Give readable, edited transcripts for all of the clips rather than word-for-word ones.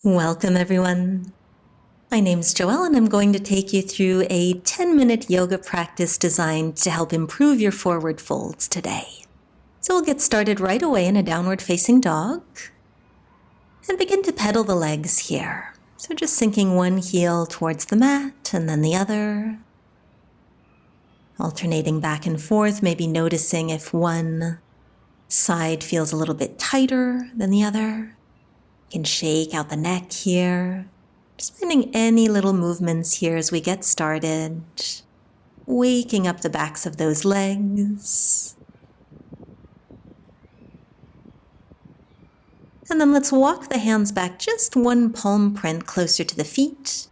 Welcome everyone. My name's Joelle and I'm going to take you through a 10-minute yoga practice designed to help improve your forward folds today. So we'll get started right away in a downward facing dog and begin to pedal the legs here. So just sinking one heel towards the mat and then the other, alternating back and forth, maybe noticing if one side feels a little bit tighter than the other. You can shake out the neck here. Just finding any little movements here as we get started. Waking up the backs of those legs. And then let's walk the hands back just one palm print closer to the feet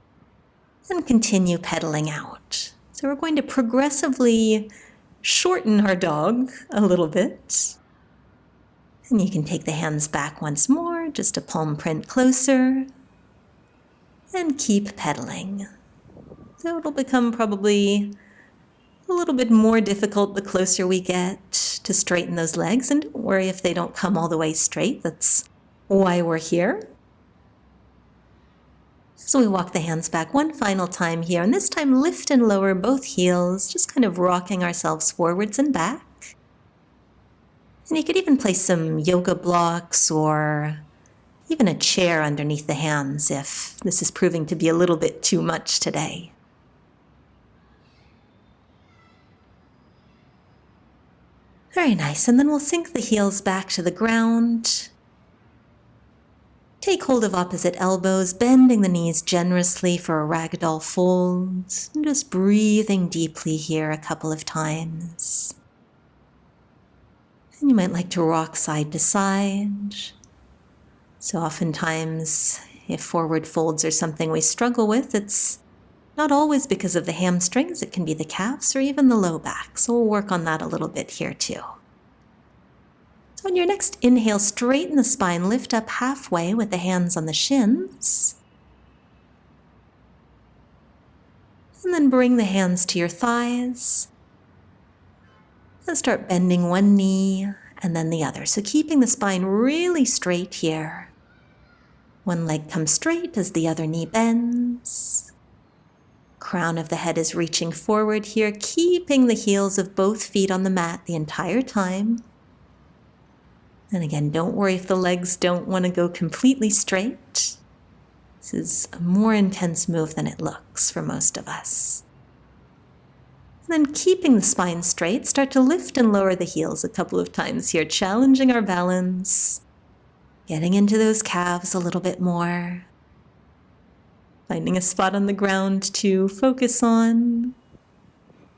and continue pedaling out. So we're going to progressively shorten our dog a little bit. And you can take the hands back once more, just a palm print closer, and keep pedaling. So it'll become probably a little bit more difficult the closer we get to straighten those legs, and don't worry if they don't come all the way straight, that's why we're here. So we walk the hands back one final time here, and this time lift and lower both heels, just kind of rocking ourselves forwards and back. And you could even place some yoga blocks or even a chair underneath the hands if this is proving to be a little bit too much today. Very nice, and then we'll sink the heels back to the ground. Take hold of opposite elbows, bending the knees generously for a ragdoll fold, and just breathing deeply here a couple of times. And you might like to rock side to side. So oftentimes, if forward folds are something we struggle with, it's not always because of the hamstrings. It can be the calves or even the low back. So we'll work on that a little bit here too. So on your next inhale, straighten the spine, lift up halfway with the hands on the shins. And then bring the hands to your thighs. And start bending one knee and then the other. So keeping the spine really straight here. One leg comes straight as the other knee bends. Crown of the head is reaching forward here, keeping the heels of both feet on the mat the entire time. And again, don't worry if the legs don't want to go completely straight. This is a more intense move than it looks for most of us. And then keeping the spine straight, start to lift and lower the heels a couple of times here, challenging our balance, getting into those calves a little bit more, finding a spot on the ground to focus on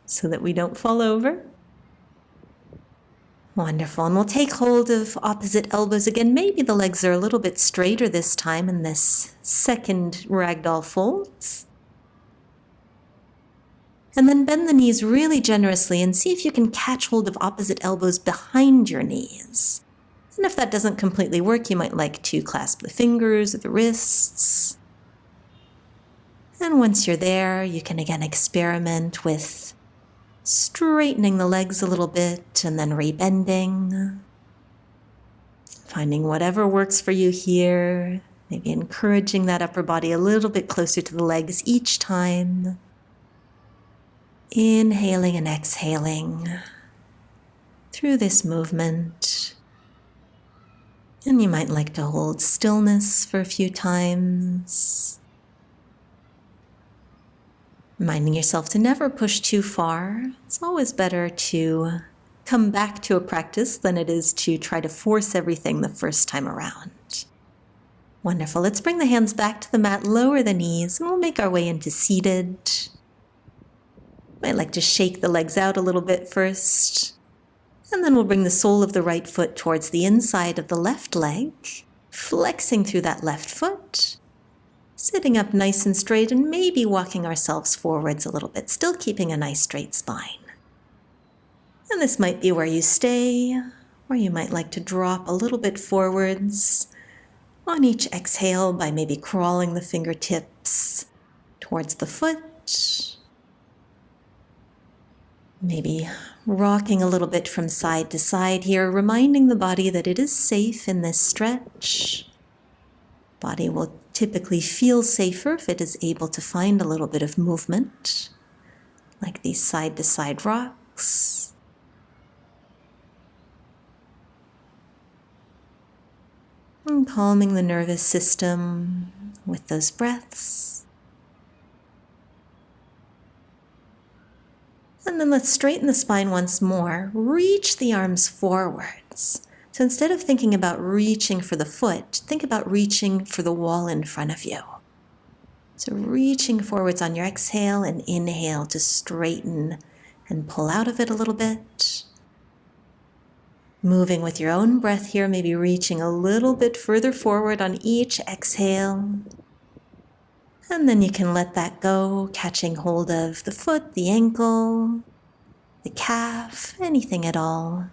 so that we don't fall over. Wonderful, and we'll take hold of opposite elbows again. Maybe the legs are a little bit straighter this time in this second ragdoll fold. And then bend the knees really generously and see if you can catch hold of opposite elbows behind your knees. And if that doesn't completely work, you might like to clasp the fingers or the wrists. And once you're there, you can again experiment with straightening the legs a little bit and then rebending. Finding whatever works for you here, maybe encouraging that upper body a little bit closer to the legs each time. Inhaling and exhaling through this movement. And you might like to hold stillness for a few times. Reminding yourself to never push too far. It's always better to come back to a practice than it is to try to force everything the first time around. Wonderful. Let's bring the hands back to the mat, lower the knees, and we'll make our way into seated. Might like to shake the legs out a little bit first. And then we'll bring the sole of the right foot towards the inside of the left leg, flexing through that left foot, sitting up nice and straight and maybe walking ourselves forwards a little bit, still keeping a nice straight spine. And this might be where you stay, or you might like to drop a little bit forwards on each exhale by maybe crawling the fingertips towards the foot. Maybe rocking a little bit from side to side here, reminding the body that it is safe in this stretch. Body will typically feel safer if it is able to find a little bit of movement, like these side-to-side rocks. And calming the nervous system with those breaths. And then let's straighten the spine once more. Reach the arms forwards. So instead of thinking about reaching for the foot, think about reaching for the wall in front of you. So reaching forwards on your exhale and inhale to straighten and pull out of it a little bit. Moving with your own breath here, maybe reaching a little bit further forward on each exhale. And then you can let that go, catching hold of the foot, the ankle, the calf, anything at all.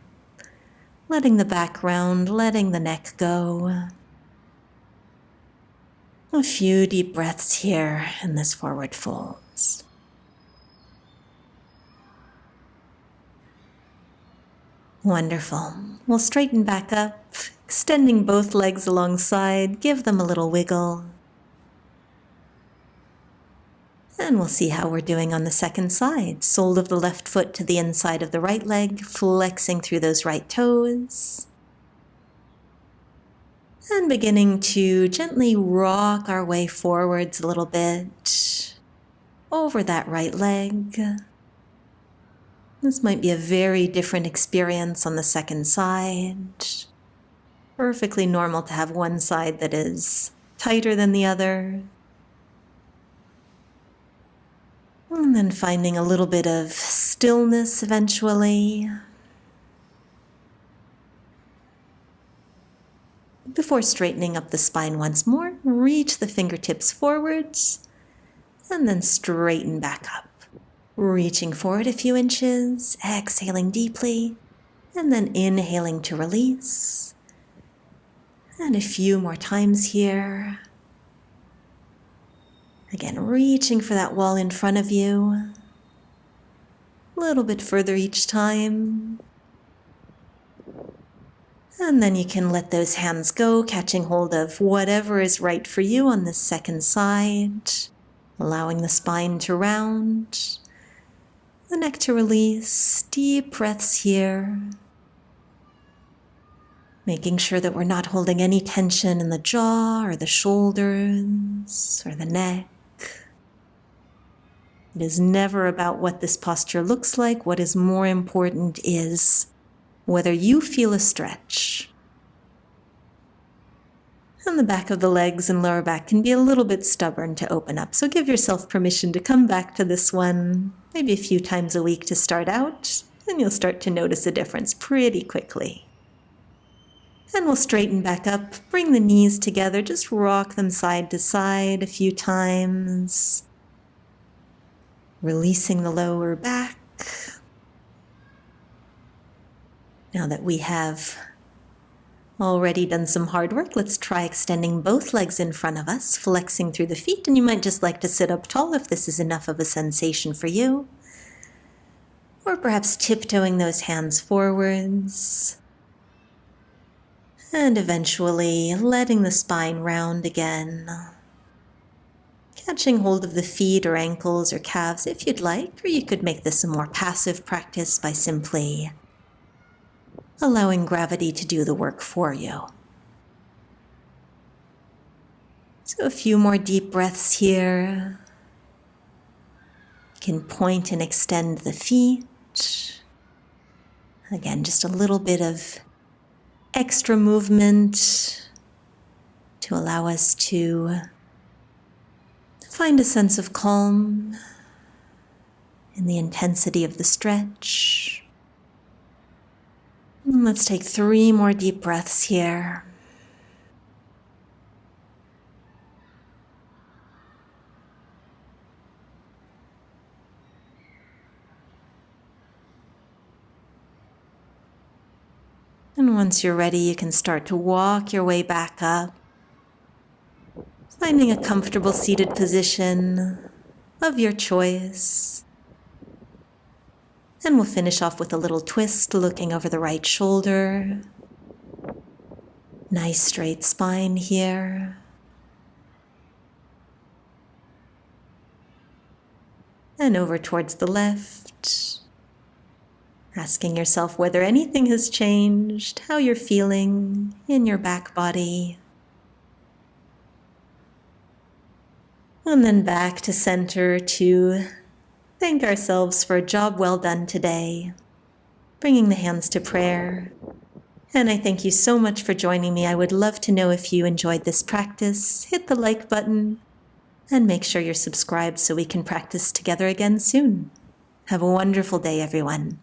Letting the background, letting the neck go. A few deep breaths here in this forward folds. Wonderful. We'll straighten back up, extending both legs alongside, give them a little wiggle. And we'll see how we're doing on the second side. Sole of the left foot to the inside of the right leg, flexing through those right toes. And beginning to gently rock our way forwards a little bit over that right leg. This might be a very different experience on the second side. Perfectly normal to have one side that is tighter than the other. And then finding a little bit of stillness eventually. Before straightening up the spine once more, reach the fingertips forwards and then straighten back up. Reaching forward a few inches, exhaling deeply, and then inhaling to release. And a few more times here. Again, reaching for that wall in front of you. A little bit further each time. And then you can let those hands go, catching hold of whatever is right for you on this second side. Allowing the spine to round. The neck to release. Deep breaths here. Making sure that we're not holding any tension in the jaw or the shoulders or the neck. It is never about what this posture looks like. What is more important is whether you feel a stretch. And the back of the legs and lower back can be a little bit stubborn to open up. So give yourself permission to come back to this one, maybe a few times a week to start out, and you'll start to notice a difference pretty quickly. And we'll straighten back up, bring the knees together, just rock them side to side a few times. Releasing the lower back. Now that we have already done some hard work, let's try extending both legs in front of us, flexing through the feet, and you might just like to sit up tall if this is enough of a sensation for you. Or perhaps tiptoeing those hands forwards. And eventually letting the spine round again. Catching hold of the feet or ankles or calves if you'd like, or you could make this a more passive practice by simply allowing gravity to do the work for you. So a few more deep breaths here. You can point and extend the feet. Again, just a little bit of extra movement to allow us to find a sense of calm in the intensity of the stretch. And let's take 3 more deep breaths here. And once you're ready, you can start to walk your way back up, finding a comfortable seated position of your choice. And we'll finish off with a little twist, looking over the right shoulder. Nice straight spine here. and over towards the left. Asking yourself whether anything has changed, how you're feeling in your back body. And then back to center to thank ourselves for a job well done today. Bringing the hands to prayer. And I thank you so much for joining me. I would love to know if you enjoyed this practice. Hit the like button and make sure you're subscribed so we can practice together again soon. Have a wonderful day, everyone.